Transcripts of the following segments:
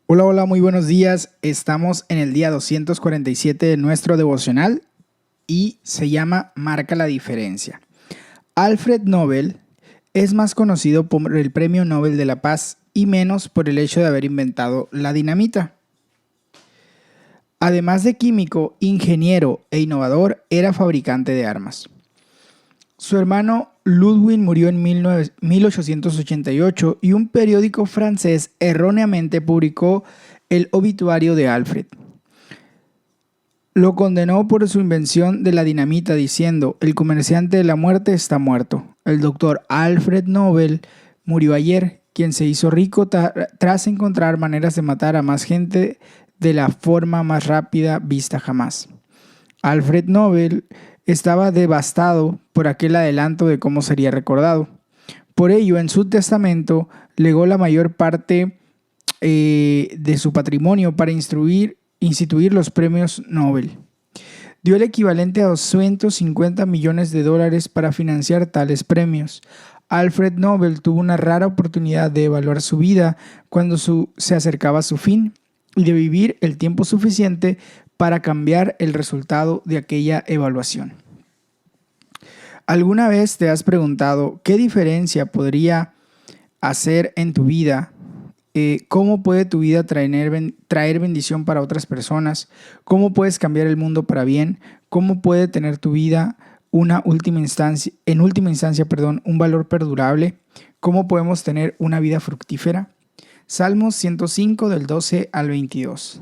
Hola, hola, muy buenos días. Estamos en el día 247 de nuestro devocional y se llama Marca la diferencia. Alfred Nobel es más conocido por el Premio Nobel de la Paz y menos por el hecho de haber inventado la dinamita. Además de químico, ingeniero e innovador, era fabricante de armas. Su hermano Ludwig murió en 1888 y un periódico francés erróneamente publicó el obituario de Alfred. Lo condenó por su invención de la dinamita diciendo: el comerciante de la muerte está muerto. El doctor Alfred Nobel murió ayer, quien se hizo rico tras encontrar maneras de matar a más gente de la forma más rápida vista jamás. Alfred Nobel estaba devastado por aquel adelanto de cómo sería recordado. Por ello, en su testamento, legó la mayor parte de su patrimonio para instituir los premios Nobel. Dio el equivalente a 250 millones de dólares para financiar tales premios. Alfred Nobel tuvo una rara oportunidad de evaluar su vida cuando se acercaba a su fin y de vivir el tiempo suficiente para cambiar el resultado de aquella evaluación. ¿Alguna vez te has preguntado qué diferencia podría hacer en tu vida? ¿Cómo puede tu vida traer bendición para otras personas? ¿Cómo puedes cambiar el mundo para bien? ¿Cómo puede tener tu vida en última instancia, un valor perdurable? ¿Cómo podemos tener una vida fructífera? Salmos 105 del 12 al 22.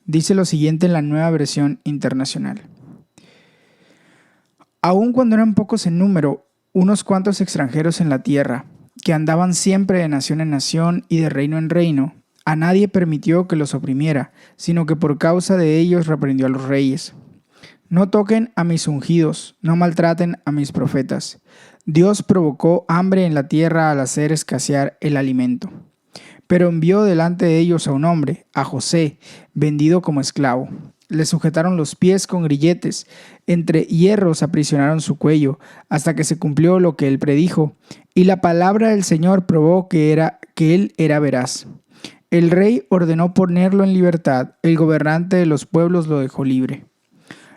Dice lo siguiente en la Nueva Versión Internacional. Aun cuando eran pocos en número, unos cuantos extranjeros en la tierra, que andaban siempre de nación en nación y de reino en reino, a nadie permitió que los oprimiera, sino que por causa de ellos reprendió a los reyes. No toquen a mis ungidos, no maltraten a mis profetas. Dios provocó hambre en la tierra al hacer escasear el alimento. Pero envió delante de ellos a un hombre, a José, vendido como esclavo. Le sujetaron los pies con grilletes, entre hierros aprisionaron su cuello, hasta que se cumplió lo que él predijo, y la palabra del Señor probó que él era veraz. El rey ordenó ponerlo en libertad, el gobernante de los pueblos lo dejó libre.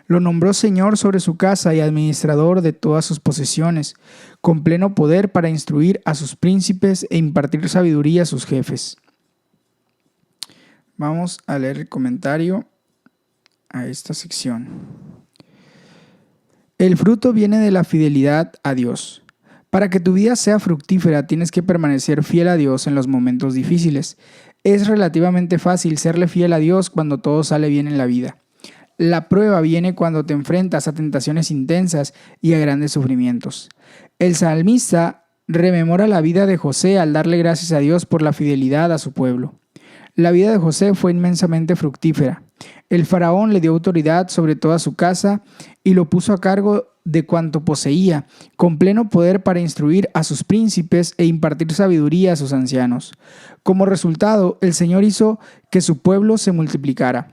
Lo nombró señor sobre su casa y administrador de todas sus posesiones, con pleno poder para instruir a sus príncipes e impartir sabiduría a sus jefes. Vamos a leer el comentario a esta sección. El fruto viene de la fidelidad a Dios. Para que tu vida sea fructífera, tienes que permanecer fiel a Dios en los momentos difíciles. Es relativamente fácil serle fiel a Dios cuando todo sale bien en la vida. La prueba viene cuando te enfrentas a tentaciones intensas y a grandes sufrimientos. El salmista rememora la vida de José al darle gracias a Dios por la fidelidad a su pueblo. La vida de José fue inmensamente fructífera. El faraón le dio autoridad sobre toda su casa y lo puso a cargo de cuanto poseía, con pleno poder para instruir a sus príncipes e impartir sabiduría a sus ancianos. Como resultado, el Señor hizo que su pueblo se multiplicara.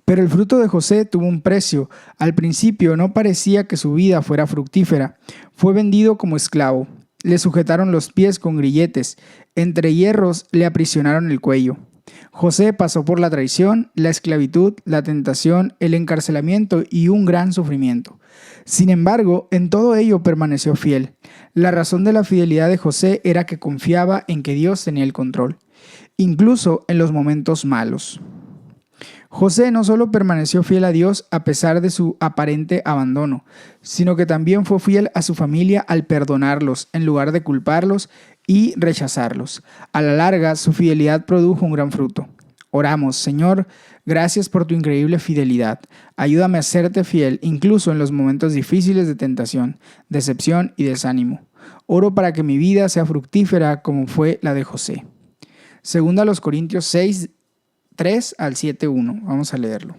Pero el fruto de José tuvo un precio. Al principio no parecía que su vida fuera fructífera. Fue vendido como esclavo. Le sujetaron los pies con grilletes. Entre hierros le aprisionaron el cuello. José pasó por la traición, la esclavitud, la tentación, el encarcelamiento y un gran sufrimiento. Sin embargo, en todo ello permaneció fiel. La razón de la fidelidad de José era que confiaba en que Dios tenía el control, incluso en los momentos malos. José no solo permaneció fiel a Dios a pesar de su aparente abandono, sino que también fue fiel a su familia al perdonarlos en lugar de culparlos y rechazarlos. A la larga, su fidelidad produjo un gran fruto. Oramos: Señor, gracias por tu increíble fidelidad. Ayúdame a serte fiel incluso en los momentos difíciles de tentación, decepción y desánimo. Oro para que mi vida sea fructífera como fue la de José. Segunda a los Corintios 6, 3 al 7:1. Vamos a leerlo.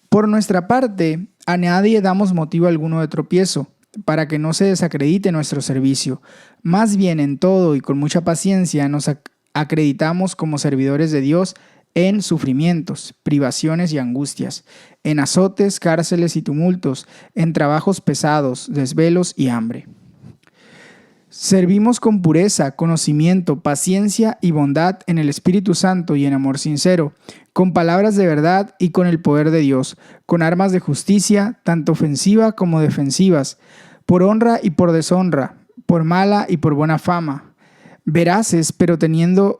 Por nuestra parte, a nadie damos motivo alguno de tropiezo, para que no se desacredite nuestro servicio. Más bien, en todo y con mucha paciencia nos acreditamos como servidores de Dios en sufrimientos, privaciones y angustias, en azotes, cárceles y tumultos, en trabajos pesados, desvelos y hambre. Servimos con pureza, conocimiento, paciencia y bondad en el Espíritu Santo y en amor sincero, con palabras de verdad y con el poder de Dios, con armas de justicia, tanto ofensivas como defensivas, por honra y por deshonra, por mala y por buena fama, veraces pero tenidos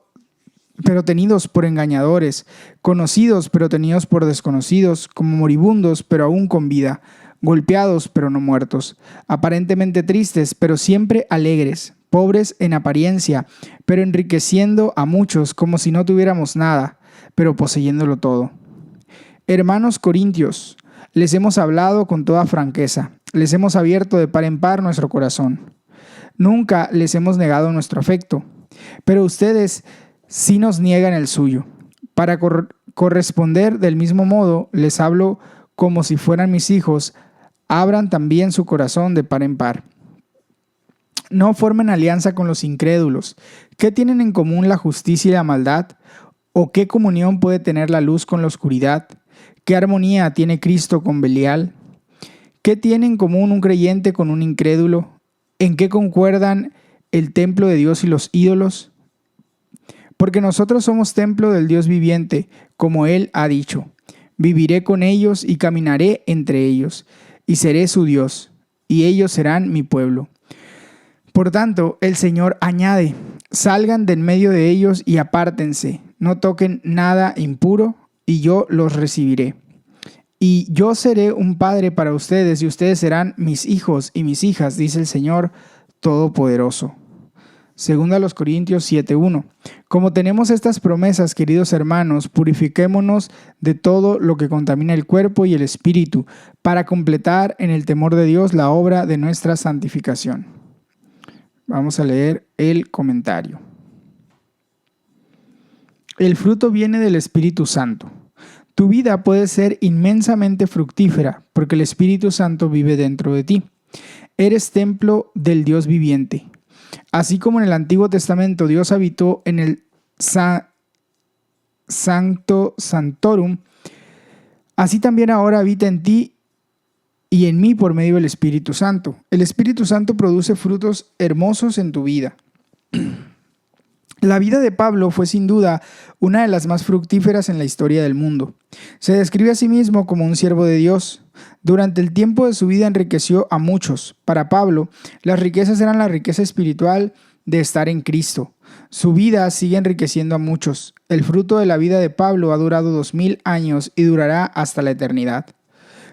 por engañadores, conocidos pero tenidos por desconocidos, como moribundos pero aún con vida, golpeados pero no muertos, aparentemente tristes pero siempre alegres, pobres en apariencia, pero enriqueciendo a muchos como si no tuviéramos nada, pero poseyéndolo todo. Hermanos corintios, les hemos hablado con toda franqueza, les hemos abierto de par en par nuestro corazón. Nunca les hemos negado nuestro afecto, pero ustedes sí nos niegan el suyo. Para corresponder del mismo modo, les hablo como si fueran mis hijos, abran también su corazón de par en par. No formen alianza con los incrédulos. ¿Qué tienen en común la justicia y la maldad? ¿O qué comunión puede tener la luz con la oscuridad? ¿Qué armonía tiene Cristo con Belial? ¿Qué tiene en común un creyente con un incrédulo? ¿En qué concuerdan el templo de Dios y los ídolos? Porque nosotros somos templo del Dios viviente, como Él ha dicho. Viviré con ellos y caminaré entre ellos, y seré su Dios, y ellos serán mi pueblo. Por tanto, el Señor añade, salgan de en medio de ellos y apártense, no toquen nada impuro, y yo los recibiré. Y yo seré un padre para ustedes, y ustedes serán mis hijos y mis hijas, dice el Señor Todopoderoso. Segunda a los Corintios 7:1. Como tenemos estas promesas, queridos hermanos, purifiquémonos de todo lo que contamina el cuerpo y el espíritu, para completar en el temor de Dios la obra de nuestra santificación. Vamos a leer el comentario. El fruto viene del Espíritu Santo. Tu vida puede ser inmensamente fructífera porque el Espíritu Santo vive dentro de ti. Eres templo del Dios viviente. Así como en el Antiguo Testamento Dios habitó en el Sancto Sanctorum, así también ahora habita en ti y en mí por medio del Espíritu Santo. El Espíritu Santo produce frutos hermosos en tu vida. La vida de Pablo fue sin duda una de las más fructíferas en la historia del mundo. Se describe a sí mismo como un siervo de Dios. Durante el tiempo de su vida enriqueció a muchos. Para Pablo, las riquezas eran la riqueza espiritual de estar en Cristo. Su vida sigue enriqueciendo a muchos. El fruto de la vida de Pablo ha durado 2000 años y durará hasta la eternidad.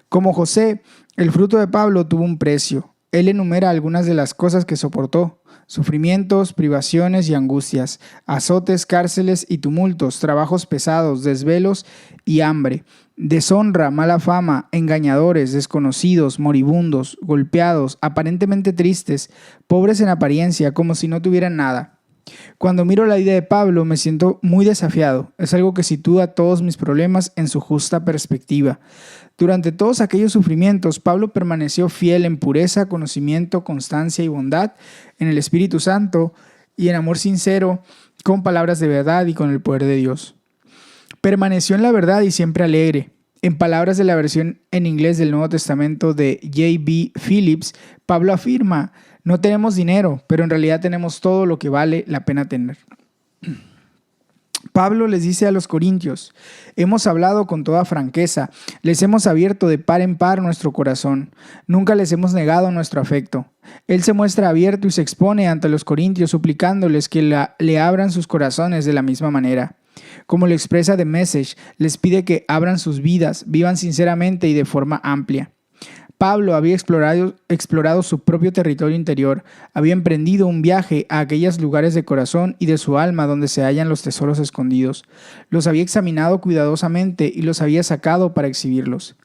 Como José, el fruto de Pablo tuvo un precio. Él enumera algunas de las cosas que soportó: sufrimientos, privaciones y angustias, azotes, cárceles y tumultos, trabajos pesados, desvelos y hambre, deshonra, mala fama, engañadores, desconocidos, moribundos, golpeados, aparentemente tristes, pobres en apariencia, como si no tuvieran nada. Cuando miro la vida de Pablo me siento muy desafiado. Es algo que sitúa todos mis problemas en su justa perspectiva. Durante todos aquellos sufrimientos, Pablo permaneció fiel en pureza, conocimiento, constancia y bondad, en el Espíritu Santo y en amor sincero, con palabras de verdad y con el poder de Dios. Permaneció en la verdad y siempre alegre. En palabras de la versión en inglés del Nuevo Testamento de J.B. Phillips, Pablo afirma: no tenemos dinero, pero en realidad tenemos todo lo que vale la pena tener. Pablo les dice a los corintios: hemos hablado con toda franqueza, les hemos abierto de par en par nuestro corazón, nunca les hemos negado nuestro afecto. Él se muestra abierto y se expone ante los corintios suplicándoles que le abran sus corazones de la misma manera. Como lo expresa The Message, les pide que abran sus vidas, vivan sinceramente y de forma amplia. Pablo había explorado su propio territorio interior, había emprendido un viaje a aquellos lugares de corazón y de su alma donde se hallan los tesoros escondidos. Los había examinado cuidadosamente y los había sacado para exhibirlos.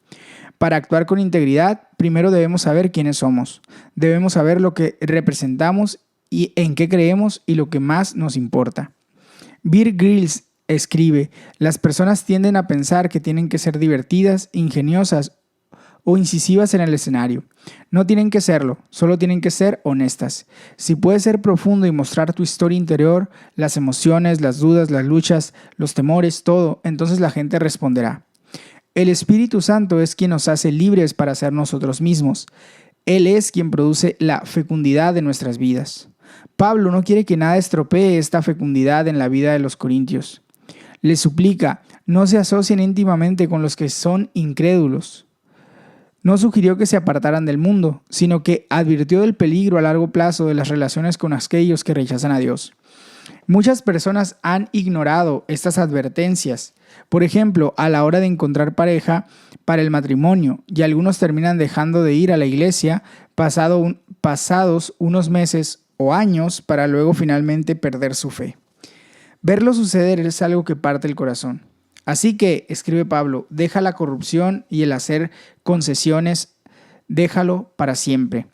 Para actuar con integridad, primero debemos saber quiénes somos. Debemos saber lo que representamos y en qué creemos y lo que más nos importa. Bear Grylls escribe: las personas tienden a pensar que tienen que ser divertidas, ingeniosas o incisivas en el escenario. No tienen que serlo, solo tienen que ser honestas. Si puedes ser profundo y mostrar tu historia interior, las emociones, las dudas, las luchas, los temores, todo, entonces la gente responderá. El Espíritu Santo es quien nos hace libres para ser nosotros mismos. Él es quien produce la fecundidad de nuestras vidas. Pablo no quiere que nada estropee esta fecundidad en la vida de los corintios. Les suplica, no se asocien íntimamente con los que son incrédulos. No sugirió que se apartaran del mundo, sino que advirtió del peligro a largo plazo de las relaciones con aquellos que rechazan a Dios. Muchas personas han ignorado estas advertencias, por ejemplo, a la hora de encontrar pareja para el matrimonio, y algunos terminan dejando de ir a la iglesia pasados unos meses o años para luego finalmente perder su fe. Verlo suceder es algo que parte el corazón. Así que, escribe Pablo, deja la corrupción y el hacer concesiones, déjalo para siempre.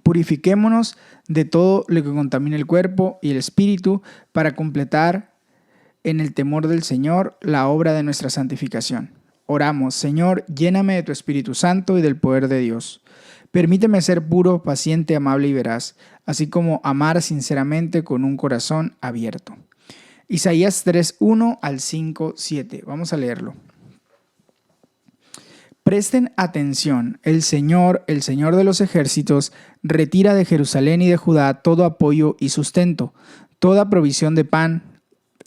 Purifiquémonos de todo lo que contamine el cuerpo y el espíritu para completar en el temor del Señor la obra de nuestra santificación. Oramos, Señor, lléname de tu Espíritu Santo y del poder de Dios. Permíteme ser puro, paciente, amable y veraz, así como amar sinceramente con un corazón abierto. Isaías 3:1 al 5:7. Vamos a leerlo. Presten atención, el Señor de los ejércitos, retira de Jerusalén y de Judá todo apoyo y sustento, toda provisión de pan,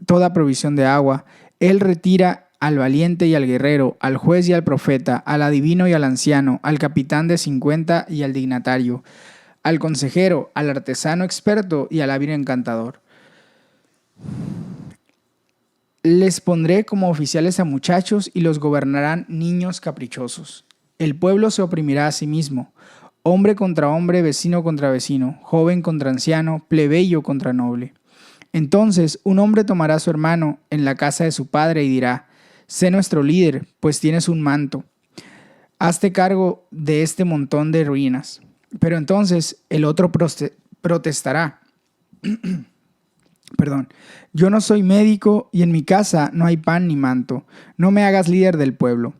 toda provisión de agua. Él retira al valiente y al guerrero, al juez y al profeta, al adivino y al anciano, al capitán de 50 y al dignatario, al consejero, al artesano experto y al hábil encantador. Les pondré como oficiales a muchachos y los gobernarán niños caprichosos. El pueblo se oprimirá a sí mismo, hombre contra hombre, vecino contra vecino, joven contra anciano, plebeyo contra noble. Entonces un hombre tomará a su hermano en la casa de su padre y dirá, sé nuestro líder, pues tienes un manto. Hazte cargo de este montón de ruinas. Pero entonces el otro protestará. Yo no soy médico y en mi casa no hay pan ni manto. No me hagas líder del pueblo.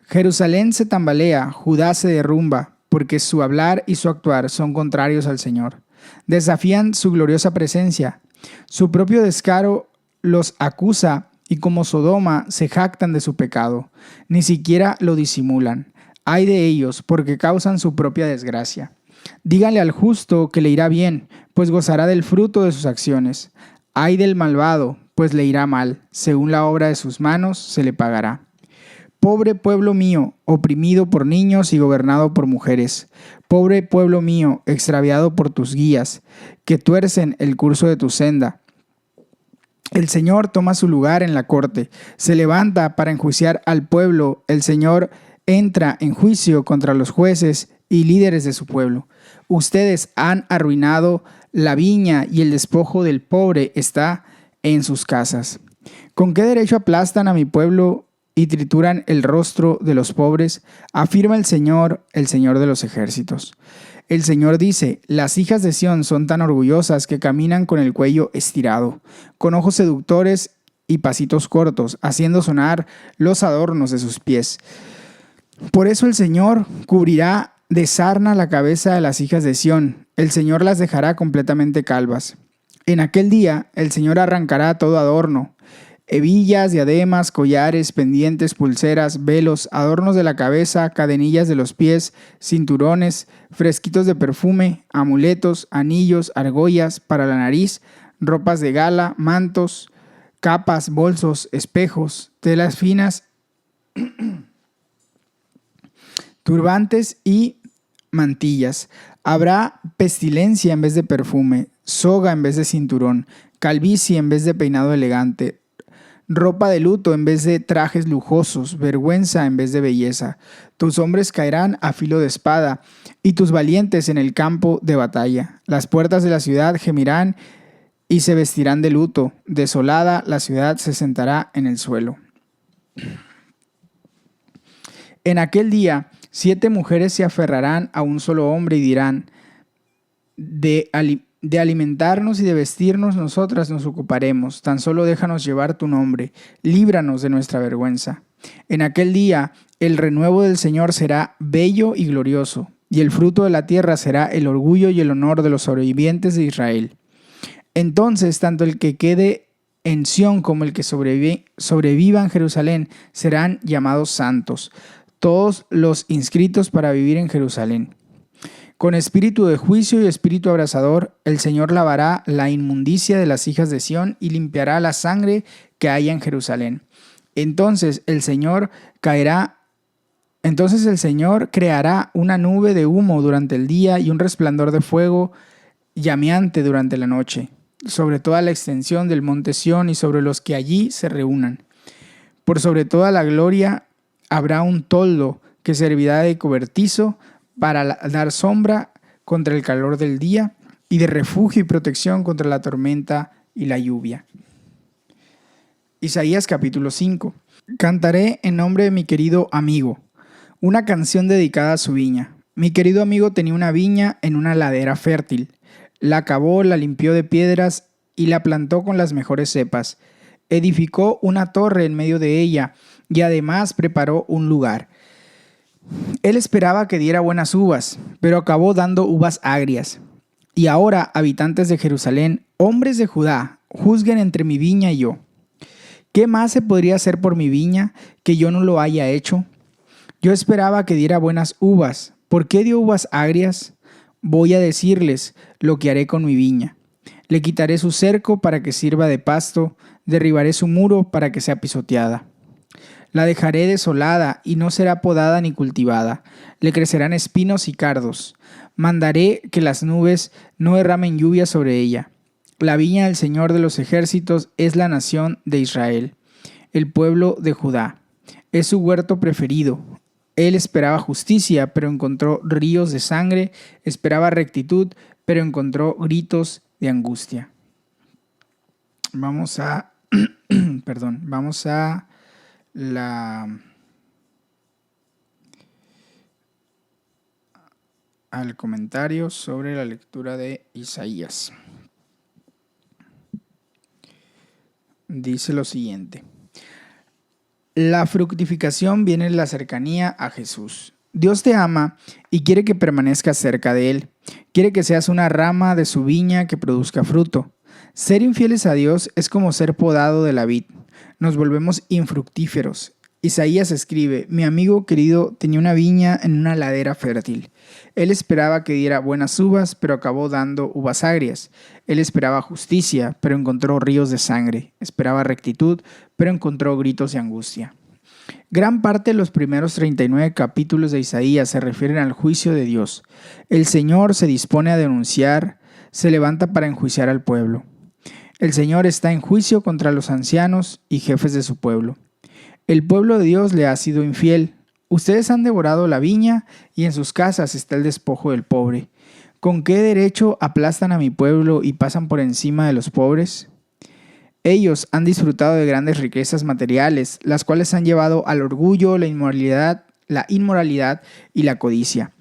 Jerusalén se tambalea, Judá se derrumba, porque su hablar y su actuar son contrarios al Señor. Desafían su gloriosa presencia. Su propio descaro los acusa y como Sodoma se jactan de su pecado. Ni siquiera lo disimulan. Ay de ellos, porque causan su propia desgracia. Díganle al justo que le irá bien, pues gozará del fruto de sus acciones. Ay del malvado, pues le irá mal, según la obra de sus manos se le pagará. Pobre pueblo mío, oprimido por niños y gobernado por mujeres. Pobre pueblo mío, extraviado por tus guías, que tuercen el curso de tu senda. El Señor toma su lugar en la corte, se levanta para enjuiciar al pueblo. El Señor entra en juicio contra los jueces y líderes de su pueblo. Ustedes han arruinado la viña y el despojo del pobre está en sus casas. ¿Con qué derecho aplastan a mi pueblo y trituran el rostro de los pobres? Afirma el Señor de los ejércitos. El Señor dice, las hijas de Sión son tan orgullosas que caminan con el cuello estirado, con ojos seductores y pasitos cortos, haciendo sonar los adornos de sus pies. Por eso el Señor cubrirá de sarna la cabeza de las hijas de Sión. El Señor las dejará completamente calvas. En aquel día el Señor arrancará todo adorno, hebillas, diademas, collares, pendientes, pulseras, velos, adornos de la cabeza, cadenillas de los pies, cinturones, fresquitos de perfume, amuletos, anillos, argollas para la nariz, ropas de gala, mantos, capas, bolsos, espejos, telas finas, turbantes y mantillas. Habrá pestilencia en vez de perfume, soga en vez de cinturón, calvicie en vez de peinado elegante, ropa de luto en vez de trajes lujosos, vergüenza en vez de belleza. Tus hombres caerán a filo de espada y tus valientes en el campo de batalla. Las puertas de la ciudad gemirán y se vestirán de luto. Desolada la ciudad se sentará en el suelo. En aquel día 7 mujeres se aferrarán a un solo hombre y dirán, de alimentarnos y de vestirnos nosotras nos ocuparemos, tan solo déjanos llevar tu nombre, líbranos de nuestra vergüenza. En aquel día el renuevo del Señor será bello y glorioso, y el fruto de la tierra será el orgullo y el honor de los sobrevivientes de Israel. Entonces tanto el que quede en Sión como el que sobreviva en Jerusalén serán llamados santos, todos los inscritos para vivir en Jerusalén. Con espíritu de juicio y espíritu abrasador, el Señor lavará la inmundicia de las hijas de Sión y limpiará la sangre que haya en Jerusalén. Entonces el Señor creará una nube de humo durante el día y un resplandor de fuego llameante durante la noche, sobre toda la extensión del monte Sión y sobre los que allí se reúnan. Por sobre toda la gloria habrá un toldo que servirá de cobertizo para dar sombra contra el calor del día y de refugio y protección contra la tormenta y la lluvia. Isaías capítulo 5. Cantaré en nombre de mi querido amigo, una canción dedicada a su viña. Mi querido amigo tenía una viña en una ladera fértil. La cavó, la limpió de piedras y la plantó con las mejores cepas. Edificó una torre en medio de ella y además preparó un lugar. Él esperaba que diera buenas uvas, pero acabó dando uvas agrias. Y ahora, habitantes de Jerusalén, hombres de Judá, juzguen entre mi viña y yo. ¿Qué más se podría hacer por mi viña que yo no lo haya hecho? Yo esperaba que diera buenas uvas. ¿Por qué dio uvas agrias? Voy a decirles lo que haré con mi viña. Le quitaré su cerco para que sirva de pasto, derribaré su muro para que sea pisoteada. La dejaré desolada y no será podada ni cultivada. Le crecerán espinos y cardos. Mandaré que las nubes no derramen lluvia sobre ella. La viña del Señor de los ejércitos es la nación de Israel, el pueblo de Judá. Es su huerto preferido. Él esperaba justicia, pero encontró ríos de sangre. Esperaba rectitud, pero encontró gritos de angustia. Vamos a al comentario sobre la lectura de Isaías. Dice lo siguiente: la fructificación viene de la cercanía a Jesús. Dios te ama y quiere que permanezcas cerca de Él. Quiere que seas una rama de su viña que produzca fruto. Ser infieles a Dios es como ser podado de la vid. Nos volvemos infructíferos. Isaías escribe: mi amigo querido tenía una viña en una ladera fértil. Él esperaba que diera buenas uvas, pero acabó dando uvas agrias. Él esperaba justicia, pero encontró ríos de sangre. Esperaba rectitud, pero encontró gritos de angustia. Gran parte de los primeros 39 capítulos de Isaías se refieren al juicio de Dios. El Señor se dispone a denunciar, se levanta para enjuiciar al pueblo. El Señor está en juicio contra los ancianos y jefes de su pueblo. El pueblo de Dios le ha sido infiel. Ustedes han devorado la viña y en sus casas está el despojo del pobre. ¿Con qué derecho aplastan a mi pueblo y pasan por encima de los pobres? Ellos han disfrutado de grandes riquezas materiales, las cuales han llevado al orgullo, la inmoralidad y la codicia.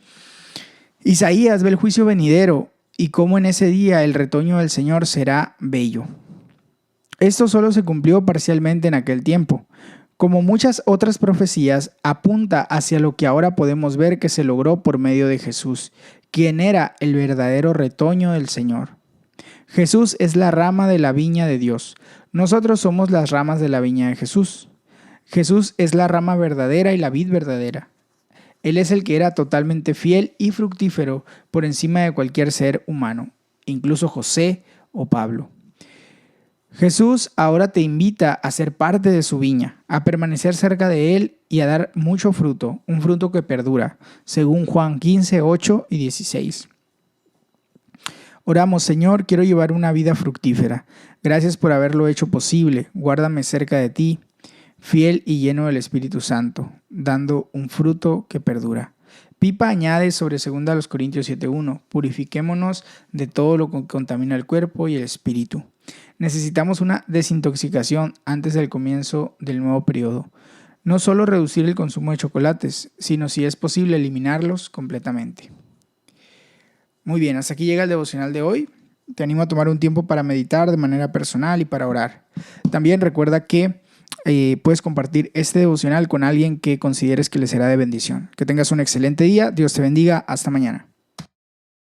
Isaías ve el juicio venidero y cómo en ese día el retoño del Señor será bello. Esto solo se cumplió parcialmente en aquel tiempo. Como muchas otras profecías, apunta hacia lo que ahora podemos ver que se logró por medio de Jesús, quien era el verdadero retoño del Señor. Jesús es la rama de la viña de Dios. Nosotros somos las ramas de la viña de Jesús. Jesús es la rama verdadera y la vid verdadera. Él es el que era totalmente fiel y fructífero por encima de cualquier ser humano, incluso José o Pablo. Jesús ahora te invita a ser parte de su viña, a permanecer cerca de Él y a dar mucho fruto, un fruto que perdura, según Juan 15, 8 y 16. Oramos: Señor, quiero llevar una vida fructífera. Gracias por haberlo hecho posible. Guárdame cerca de ti, fiel y lleno del Espíritu Santo, dando un fruto que perdura. Pipa añade sobre 2 Corintios 7:1: purifiquémonos de todo lo que contamina el cuerpo y el espíritu. Necesitamos una desintoxicación antes del comienzo del nuevo periodo. No solo reducir el consumo de chocolates, sino, si es posible, eliminarlos completamente. Muy bien, hasta aquí llega el devocional de hoy. Te animo a tomar un tiempo para meditar de manera personal y para orar. También recuerda que puedes compartir este devocional con alguien que consideres que le será de bendición. Que tengas un excelente día. Dios te bendiga. Hasta mañana.